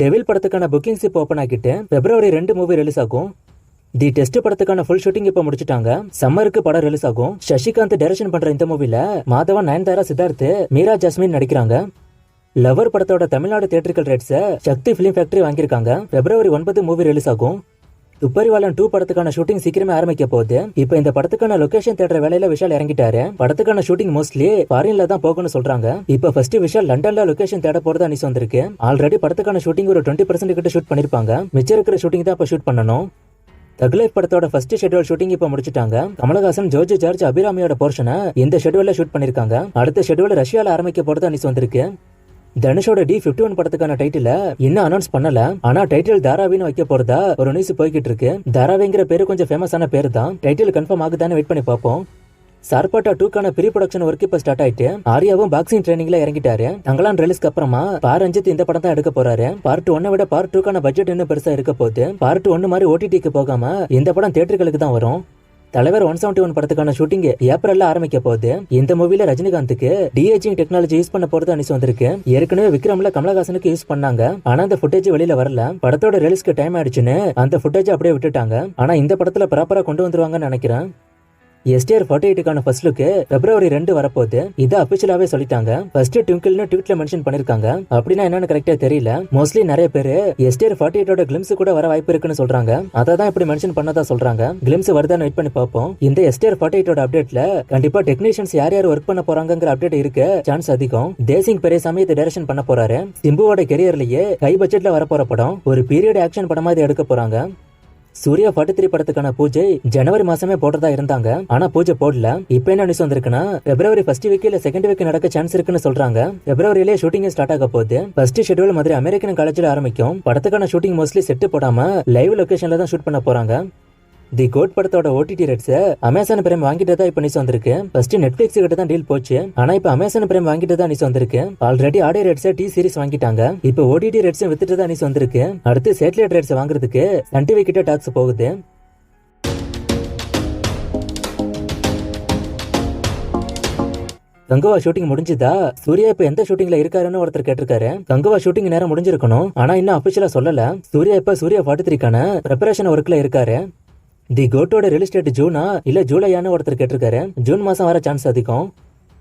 Devil படத்துக்கான bookings இப்போ open ஆகிட்டு February 2 மூவி ரிலீஸ் ஆகும். தி டெஸ்ட் படத்துக்கான ஃபுல் ஷூட்டிங் இப்ப முடிச்சிட்டாங்க. சம்மருக்கு படம் ரிலீஸ் ஆகும். சசிகாந்த் டைரக்ஷன் பண்ற இந்த மூவில மாதவன், நயன்தாரா, சித்தார்த், மீரா ஜாஸ்மின் நடிக்கிறாங்க. லவர் படத்தோட தமிழ்நாடு தியேட்டரிக்கல் ரைட்ஸை சக்தி பிலிம் ஃபேக்டரி வாங்கியிருக்காங்க. February 9 மூவி ரிலீஸ் ஆகும். துப்பறிவாளன் 2 படத்துக்கான ஷூட்டிங் சீக்கிரமே ஆரம்பிக்க போகுது. இப்ப இந்த படத்துக்கான லொகேஷன் தேடுற வேலையில விஷால் இறங்கிட்டாரு. படத்துக்கான ஷூட்டிங் மோஸ்ட்லி ஃபாரின்ல தான் போகணும்னு சொல்றாங்க. இப்ப ஃபர்ஸ்ட் விஷால் லண்டன்ல லொகேஷன் தேட போறதா நியூஸ் வந்திருக்கு. ஆல்ரெடி படத்துக்கான ஷூட்டிங் ஒரு 20% கிட்ட ஷூட் பண்ணிருப்பாங்க. மிச்சம் இருக்கிற ஷூட்டிங் தான் இப்ப ஷூட் பண்ணணும். தக் லைஃப் படத்தோட ஃபர்ஸ்ட் ஷெட்யூல் ஷூட்டிங் இப்ப முடிச்சிட்டாங்க. கமலஹாசன், ஜார்ஜ், அபிராமியோட போர்ஷனை இந்த ஷெட்யூல்ல ஷூட் பண்ணிருக்காங்க. அடுத்த ஷெட்யூல் ரஷ்யால ஆரம்பிக்க போறதா நியூஸ் வந்திருக்கு. தனுஷோட D51 படத்துக்கான டைட்டில இன்னும் அனௌன்ஸ் பண்ணல. ஆனா டைட்டில் தாராவின்னு வைக்க போறதா ஒரு நியூஸ் போய்கிட்டு இருக்கு. தாராவிங்கிற பேரு கொஞ்சம் ஃபேமஸான பேரு தான். டைட்டில் கன்ஃபார்ம் ஆகுதான்னு வெயிட் பண்ணி பார்ப்போம். சார்பாட்டா 2க்கான ப்ரீ ப்ரொடக்ஷன் ஒர்க் இப்ப ஸ்டார்ட் ஆயிட்டு ஆர்யாவும் பாக்ஸிங் ட்ரைனிங்ல இறங்கிட்டாரு. தங்கலான் ரிலீஸ்க்கு அப்புறமா ரஞ்சித் இந்த படம் தான் எடுக்க போறாரு. பார்ட் 1 விட பார்ட் 2க்கான பட்ஜெட் இன்னும் பெருசா இருக்க போகுது. பார்ட் 1 மாதிரி OTTக்கு போகாம இந்த படம் தியேட்டர்களுக்கு தான் வரும். தலைவர் 171 படத்துக்கான ஷூட்டிங் ஏப்ரல்ல ஆரம்பிக்க போகுது. இந்த மூவில ரஜினிகாந்துக்கு டிஏஜிங் டெக்னாலஜி யூஸ் பண்ண போறது நியூஸ் வந்திருக்கு. ஏற்கனவே விக்ரம்ல கமலஹாசனுக்கு யூஸ் பண்ணாங்க. ஆனா அந்த ஃபுட்டேஜ் வெளியில வரல. படத்தோட ரிலீஸ்க்கு டைம் ஆயிடுச்சுன்னு அந்த ஃபுட்டேஜ் அப்படியே விட்டுட்டாங்க. ஆனா இந்த படத்துல ப்ராப்பரா கொண்டு வந்துருவாங்கன்னு நினைக்கிறேன். STR 48க்கான ஃபர்ஸ்ட் லுக் February 2 வரப்போகுது. இதை அபிஷியலாவே சொல்லிட்டாங்க. ஃபர்ஸ்ட் ட்விங்கிள்னு ட்வீட்ல மென்ஷன் பண்ணிருக்காங்க. அப்படின்னா என்னன்னு கரெக்டா தெரியல. மோஸ்ட்லி நிறைய பேரு STR 48ஓட கிளிம்ஸ் கூட வர வாய்ப்பு இருக்குன்னு சொல்றாங்க. அதான் இப்படி மென்ஷன் பண்ணதா சொல்றாங்க. கிளிம்ஸ் வருதான்னு வெயிட் பண்ணி பார்ப்போம். இந்த STR 48ஓட அப்டேட்ல கண்டிப்பா டெக்னீஷியன்ஸ் யார் யார் ஒர்க் பண்ண போறாங்கிற அப்டேட் இருக்க சான்ஸ் அதிகம். தேசிங் பெரியசாமி இதை டைரக்ஷன் பண்ண போறாரு. சிம்புவோட கெரியர்லயே ஹை பட்ஜெட்ல வரப்போற படம். ஒரு பீரியட் ஆக்ஷன் படமா இதை எடுக்க போறாங்க. சூர்யா 43 படத்துக்கான பூஜை ஜனவரி மாசமே போடுறதா இருந்தாங்க. ஆனா பூஜை போடல. இப்ப என்ன நியூஸ் வந்திருக்குன்னா February ஃபர்ஸ்ட் வீக் இல்ல செகண்ட் வீக் நடக்க சான்ஸ் இருக்குன்னு சொல்றாங்க. Februaryலே ஷூட்டிங் ஸ்டார்ட் ஆக போகுது. ஃபர்ஸ்ட் ஷெட்யூல் மதுரை அமெரிக்கன் காலேஜ்ல ஆரம்பிக்கும். படத்துக்கான ஷூட்டிங் மோஸ்ட்லி செட் போடாம லைவ் லொகேஷன்ல தான் ஷூட் பண்ண போறாங்க. தி கோட் படத்தோட OTT ரைட்ஸ் அமேசான் பிரைம் வாங்கிட்டதா இப்ப நியூஸ் வந்திருக்கு. ஃபர்ஸ்ட் நெட்ஃபிளிக்ஸ் கிட்ட தான் டீல் போச்சு. ஆனா இப்ப அமேசான் பிரைம் வாங்கிட்டதா நியூஸ் வந்திருக்கு. Already audio rights T series வாங்கிட்டாங்க. இப்ப OTT ரைட்ஸ் வித்துட்டு தான் நியூஸ் வந்திருக்கு. அடுத்து சேட்டலைட் ரைட்ஸ் வாங்குறதுக்கு சன் டிவி கிட்ட டாக்ஸ் போகுது. கங்குவா ஷூட்டிங் முடிஞ்சுதா? சூர்யா இப்ப எந்த ஷூட்டிங்ல இருக்காருன்னு ஒருத்தர் கேட்டிருக்காரு. கங்குவா ஷூட்டிங் நேரம் முடிஞ்சிருக்கணும். ஆனா இன்னும் அபிஷியலா சொல்லல. சூர்யா இப்ப சூர்யா 43க்கான ப்ரிப்பரேஷன் ஒர்க்ல இருக்காரு. தி கோட்டோட ரிலீஸ் டேட் ஜூனா இல்ல ஜூலையான்னு ஒருத்தர் கேட்டிருக்காரு. ஜூன் மாசம் வர சான்ஸ் அதிகம்.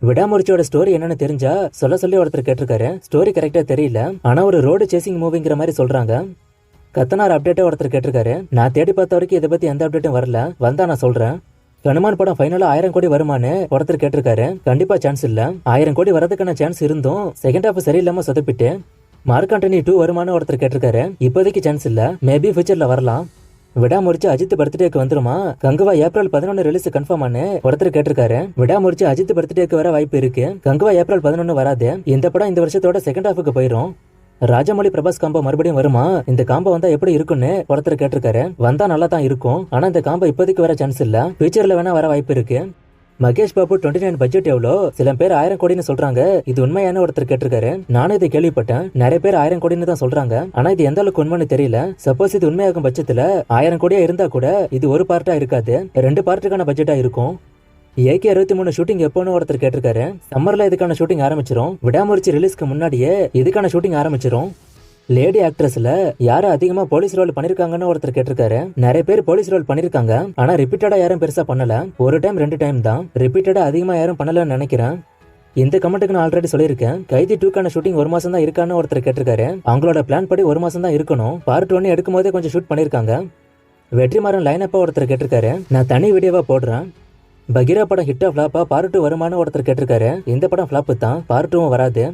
விடாமுறிச்சியோட ஸ்டோரி என்னன்னு தெரிஞ்சா சொல்ல சொல்லி ஒருத்தர் கேட்டிருக்காரு. ஸ்டோரி கரெக்டா தெரியல. ஆனா ஒரு ரோடு சேசிங் மூவிங்கிற மாதிரி சொல்றாங்க. கத்தனார் அப்டேட்டா ஒருத்தர் கேட்டிருக்காரு. நான் தேடி பார்த்த வரைக்கும் இதை பத்தி எந்த அப்டேட்டும் வரல. வந்தா நான் சொல்றேன். ஹனுமான் படம் ஃபைனலா 1000 கோடி வருமானு ஒருத்தர் கேட்டிருக்காரு. கண்டிப்பா சான்ஸ் இல்ல. 1000 கோடி வரதுக்கான சான்ஸ் இருந்தும் செகண்ட் ஹாஃப் சரியில்லாம சொதப்பிட்டு. மார்க் ஆண்டனி 2 வருமானு ஒருத்தர் கேட்டிருக்காரு. இப்போதைக்கு சான்ஸ் இல்ல. மேபி ஃபியூச்சர்ல வரலாம். விடாமுறிச்சு அஜித் பர்த்டேக்கு வந்துருமா? கங்குவா ஏப்ரல் 11 ரிலீஸ் கன்ஃபார்ம் ஆனு ஒருத்தர் கேட்டிருக்காரு. விடாமுறிச்சு அஜித் பர்த்டேக்கு வர வாய்ப்பு இருக்கு. கங்குவா ஏப்ரல் 11 வராது. இந்த படம் இந்த வருஷத்தோட செகண்ட் ஹாஃபுக்கு போயிரும். ராஜமௌழி பிரபாஸ் காம்போ மறுபடியும் வருமா? இந்த காம்போ வந்தா எப்படி இருக்குன்னு ஒருத்தர் கேட்டிருக்காரு. வந்தா நல்லா தான் இருக்கும். ஆனா இந்த காம்போ இப்போதைக்கு வர சான்ஸ் இல்ல. ஃபியூச்சர்ல வேணா வர வாய்ப்பு இருக்கு. மகேஷ் பாபு 29 பட்ஜெட் எவ்வளோ? சில பேர் 1000 கோடின்னு சொல்றாங்க. இது உண்மையான ஒருத்தர் கேட்டிருக்காரு. நானும் இதை கேள்விப்பட்டேன். நிறைய பேர் 1000 கோடின்னு தான் சொல்றாங்க. ஆனா இது எந்த அளவுக்கு உண்மைன்னு தெரியல. சப்போஸ் இது உண்மையாகும் பட்சத்துல 1000 கோடியா இருந்தா கூட இது ஒரு பார்ட்டா இருக்காது. 2 பார்ட்டுக்கான பட்ஜெட்டா இருக்கும். AK-63 ஷூட்டிங் எப்போன்னு ஒருத்தர் கேட்டிருக்காரு. சம்மர்ல இதுக்கான ஷூட்டிங் ஆரம்பிச்சிரும். விடாமுறிச்சி ரிலீஸ்க்கு முன்னாடியே இதுக்கான ஷூட்டிங் ஆரம்பிச்சிரும். லேடி ஆக்ட்ரஸ்ல யாரும் அதிகமா போலீஸ் ரோல் பண்ணிருக்காங்கன்னு ஒருத்தர் கேட்டிருக்காரு. நிறைய பேர் போலீஸ் ரோல் பண்ணிருக்காங்க. ஆனா ரிப்பீட்டடா யாரும் பெருசா பண்ணல. ஒரு டைம் 2 டைம் தான். ரிப்பீட்டடா அதிகமா யாரும் பண்ணலன்னு நினைக்கிறேன். இந்த கமெண்ட்டுக்கு நான் ஆல்ரெடி சொல்லியிருக்கேன். கைதி 2க்கான ஷூட்டிங் 1 மாசம் தான் இருக்கான்னு ஒருத்தர் கேட்டிருக்காரு. அவங்களோட பிளான் படி 1 மாசம் தான் இருக்கணும். பார்ட் 1 எடுக்கும் போதே கொஞ்சம் ஷூட் பண்ணிருக்காங்க. வெற்றிமாறன் லைனப்பா ஒருத்தர் கேட்டிருக்காரு. நான் தனி வீடியோவா போடுறேன். பகீரா படம் ஹிட்டா ஃபிளாப்பா? பார்ட் 2 வருமானு ஒருத்தர் கேட்டிருக்காரு. இந்த படம் ஃபிளாப் தான். பார்ட் 2 வராது.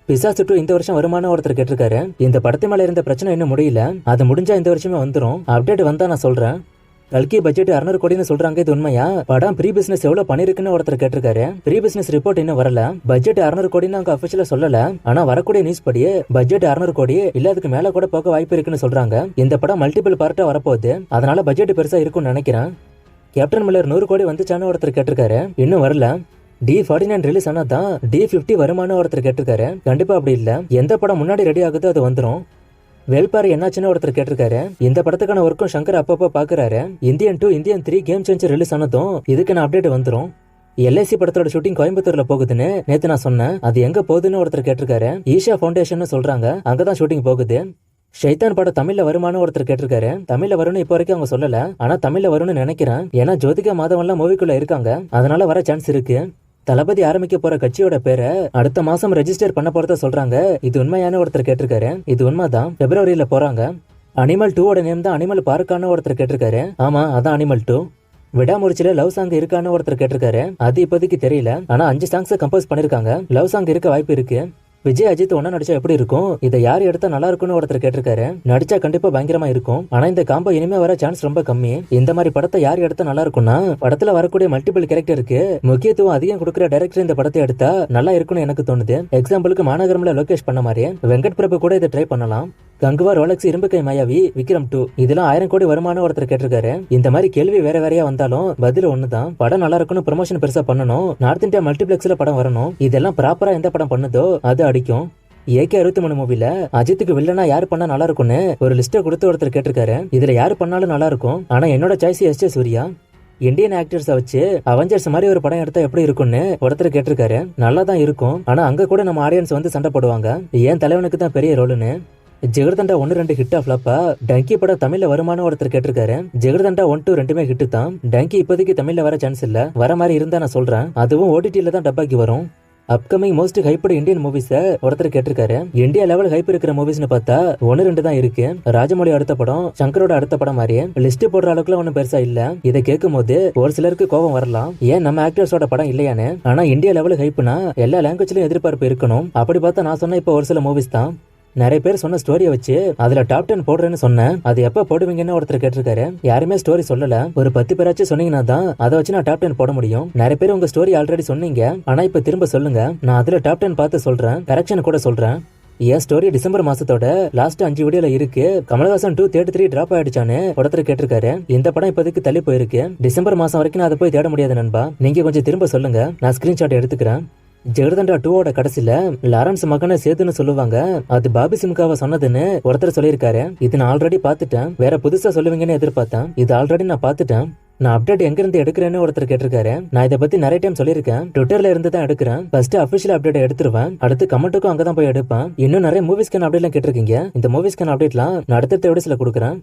பிசாசு 2 இந்த வருஷம் வருமானு ஒருத்தர் கேட்டிருக்காரு. இந்த படத்து மேல இருந்த பிரச்சனை இன்னும் முடியல. அது முடிஞ்சா இந்த வருஷமே வந்துரும். அப்டேட் வந்தா நான் சொல்றேன். கல்கி பட்ஜெட் 600 கோடின்னு சொல்றாங்க. இது உண்மையா? படம் ப்ரீ பிசினஸ் எவ்வளவு பண்ணிருக்குன்னு ஒருத்தர் கேட்டிருக்காரு. ப்ரீ பிசினஸ் ரிப்போர்ட் இன்னும் வரல. பட்ஜெட் 600 கோடின்னு அவங்க அபிஷியலா சொல்லல. ஆனா வரக்கூடிய நியூஸ் படி பட்ஜெட் 600 கோடி இல்ல அதுக்கு மேல கூட போக வாய்ப்பு இருக்குன்னு சொல்றாங்க. இந்த படம் மல்டிபிள் பார்ட்டா வரப்போகுது. அதனால பட்ஜெட் பெருசா இருக்கும்னு நினைக்கிறேன். கேப்டன் மில்லர் 100 கோடி வந்துச்சான்னு ஒருத்தர் கேட்டிருக்காரு. இன்னும் வரல. D49 ரிலீஸ் ஆனா தான் D50 வருமானு ஒருத்தர் கேட்டிருக்காரு. கண்டிப்பா அப்படி இல்ல. எந்த படம் முன்னாடி ரெடி ஆகுதோ அது வந்துரும். வேல்பாரி என்னாச்சுன்னு ஒருத்தர் கேட்டிருக்காரு. இந்த படத்துக்கான ஒர்க்கும் சங்கர் அப்பப்போ பாக்குறாரு. Indian 2, Indian 3 game changer release ஆனதும் இதுக்கான அப்டேட் வந்துரும். LIC படத்தோட ஷூட்டிங் கோயம்புத்தூர்ல போகுதுன்னு நேத்து நான் சொன்னேன். அது எங்க போகுதுன்னு ஒருத்தர் கேட்டிருக்காரு. ஈஷா ஃபவுண்டேஷன் சொல்றாங்க. அங்கதான் ஷூட்டிங் போகுது. ஷைத்தான் படம் தமிழ்ல வருமானு ஒருத்தர் கேட்டிருக்காரு. தமிழ்ல வரும்னு இப்போ வரைக்கும் அவங்க சொல்லல, ஆனா தமிழ்ல வரும்னு நினைக்கிறேன். ஏன்னா ஜோதிகா மாதவன்லாம் மூவிக்குள்ள இருக்காங்க, அதனால வர சான்ஸ் இருக்கு. தளபதி ஆரம்பிக்க போற கட்சியோட பேரை அடுத்த மாசம் ரெஜிஸ்டர் பண்ண போறத சொல்றாங்க. இது உண்மையான ஒருத்தர் கேட்டிருக்காரு. இது உண்மைதான், பிப்ரவரியில போறாங்க. அனிமல் 2ஓட நேம் தான் அனிமல் பார்க்கான ஒருத்தர் கேட்டிருக்காரு. ஆமா, அதான் அனிமல் 2. விடாமுறிச்சில லவ் சாங் இருக்கான்னு ஒருத்தர் கேட்டிருக்காரு. அது இப்போதைக்கு தெரியல, ஆனா 5 சாங்ஸ் கம்போஸ் பண்ணிருக்காங்க. லவ் சாங் இருக்க வாய்ப்பு இருக்கு. விஜய் அஜித் ஒன்னா நடிச்சா எப்படி இருக்கும், இதை யார் எடுத்தா நல்லா இருக்கும்னு ஒருத்தர் கேட்டிருக்காரு. நடிச்சா கண்டிப்பா பயங்கரமா இருக்கும், ஆனா இந்த காம்போ இனிமே வர சான்ஸ் ரொம்ப கம்மி. இந்த மாதிரி படத்தை யார் எடுத்தா நல்லா இருக்கும்னா, படத்துல வரக்கூடிய மல்டிபிள் கேரக்டருக்கு முக்கியத்துவம் அதிகம் கொடுக்குற டைரக்டர் இந்த படத்தை எடுத்தா நல்லா இருக்கும்னு எனக்கு தோணுது. எக்ஸாம்பிளுக்கு மாநகரம்ல லோகேஷ் பண்ண மாதிரி வெங்கட் பிரபு கூட இதை ட்ரை பண்ணலாம். கங்குவா, ரோலக்ஸ், இரும்பு கை மாயாவி, விக்ரம் 2 இதெல்லாம் 1000 கோடி வருமானம் ஒருத்தர் கேட்டிருக்காரு. இந்த மாதிரி கேள்வி வேற வேறையா வந்தாலும் பதில் ஒண்ணுதான். படம் நல்லா இருக்கணும், ப்ரமோஷன் பெருசா பண்ணணும், நார்த் இந்தியா மல்டிபிளெக்ஸ்ல படம் வரணும். இதெல்லாம் ப்ராப்பரா எந்த படம் பண்ணுதோ அது அடிக்கும். AK 63 மூவில அஜித்துக்கு வில்லனா யாரு பண்ணா நல்லா இருக்கும்னு ஒரு லிஸ்ட கொடுத்து ஒருத்தர் கேட்டிருக்காரு. இதுல யாரு பண்ணாலும் நல்லா இருக்கும், ஆனா என்னோட சாய்ஸ் S.J. சூர்யா. இந்தியன் ஆக்டர்ஸை வச்சு அவெஞ்சர்ஸ் மாதிரி ஒரு படம் எடுத்தா எப்படி இருக்கும்னு ஒருத்தர் கேட்டிருக்காரு. நல்லா தான் இருக்கும், ஆனா அங்க கூட நம்ம ஆடியன்ஸ் வந்து சண்டை போடுவாங்க, ஏன் தலைவனுக்கு தான் பெரிய ரோலுன்னு. ஜிகர்தண்டா 1-2 ஹிட்டா ஃபிளாப்பா, டங்கி படம் தமிழ்ல வருமான ஒருத்தர் கேட்டிருக்காரு. ஜிகர்தண்டா 1-2 ரெண்டுமே ஹிட்டு தான். டங்கி இப்போதைக்கு தமிழ்ல வர சான்ஸ் இல்ல, வர மாதிரி இருந்தா நான் சொல்றேன். அதுவும் OTT-ல தான் டப்பாக்கி வரும். அப்கமிங் மோஸ்ட் ஹைப்படு இந்தியன் மூவிஸ ஒருத்தர் கேட்டிருக்காரு. இந்தியா லெவல் ஹைப் இருக்கிற மூவிஸ்னு பார்த்தா 1-2 தான் இருக்கு. ராஜமௌழி அடுத்த படம், சங்கரோட அடுத்த படம் மாதிரி லிஸ்ட் போடுற அளவுக்குலாம் ஒன்னும் பெருசா இல்ல. இதை கேட்கும் போது ஒரு சிலருக்கு கோபம் வரலாம், ஏன் நம்ம ஆக்டர்ஸோட படம் இல்லையான்னு. ஆனா இந்தியா லெவல் ஹைப்னா எல்லா லாங்குவேஜ்லயும் எதிர்பார்ப்பு இருக்கணும். அப்படி பார்த்தா நான் சொன்ன இப்போ ஒரு சில மூவிஸ் தான். நிறைய பேர் சொன்ன ஸ்டோரியை வச்சு அதுல டாப் 10 போடுறேன்னு சொன்னேன். அது எப்ப போடுவீங்கன்னு ஒருத்தர் கேட்டிருக்காரு. யாருமே ஸ்டோரி சொல்லல, ஒரு 10 பேராச்சும் சொன்னீங்கன்னா தான் அதை வச்சு நான் டாப் 10 போட முடியும். நிறைய பேர் உங்க ஸ்டோரி ஆல்ரெடி சொன்னீங்க, ஆனா இப்ப திரும்ப சொல்லுங்க, நான் அதுல டாப் 10 பார்த்து சொல்றேன், கரெக்ஷன் கூட சொல்றேன். என் ஸ்டோரி டிசம்பர் மாசத்தோட லாஸ்ட் 5 வீடியோல இருக்கு. கமலஹாசன் 2 தேர்ட் 3 டிராப் ஆயிடுச்சான்னு ஒருத்தர் கேட்டிருக்காரு. இந்த படம் இப்போதைக்கு தள்ளி போயிருக்கு, டிசம்பர் மாசம் வரைக்கும் நான் அதை போய் தேட முடியாது நண்பா. நீங்க கொஞ்சம் திரும்ப சொல்லுங்க, நான் ஸ்கிரீன்ஷாட் எடுத்துக்கிறேன். ஜெகர்தண்டா 2ஓட கடைசியில லாரன்ஸ் மகனை சேதுன்னு சொல்லுவாங்க, அது பாபி சிம்காவை சொன்னதுன்னு ஒருத்தர் சொல்லியிருக்காரு. இது நான் ஆல்ரெடி பாத்துட்டேன், வேற புதுசா சொல்லுவீங்கன்னு எதிர்பார்த்தேன். இது ஆல்ரெடி நான் பாத்துட்டேன். நான் அப்டேட் எங்க இருந்து எடுக்கிறேன்னு ஒருத்தர் கேட்டிருக்காரு. நான் இதை பத்தி நிறைய டைம் சொல்லியிருக்கேன், ட்விட்டர்ல இருந்து தான் எடுக்கிறேன். ஃபர்ஸ்ட் அபிஷியல் அப்டேட் எடுத்துருவேன், அடுத்து கமெண்ட்டுக்கும் அங்கதான் போய் எடுப்பேன். இன்னும் நிறைய மூவிஸ்க்கான அப்டேட்லாம் கேட்டிருக்கீங்க. இந்த மூவிஸ்க்கான அப்டேட்லாம் நான் அடுத்த வீடியோஸ்ல கொடுக்குறேன்.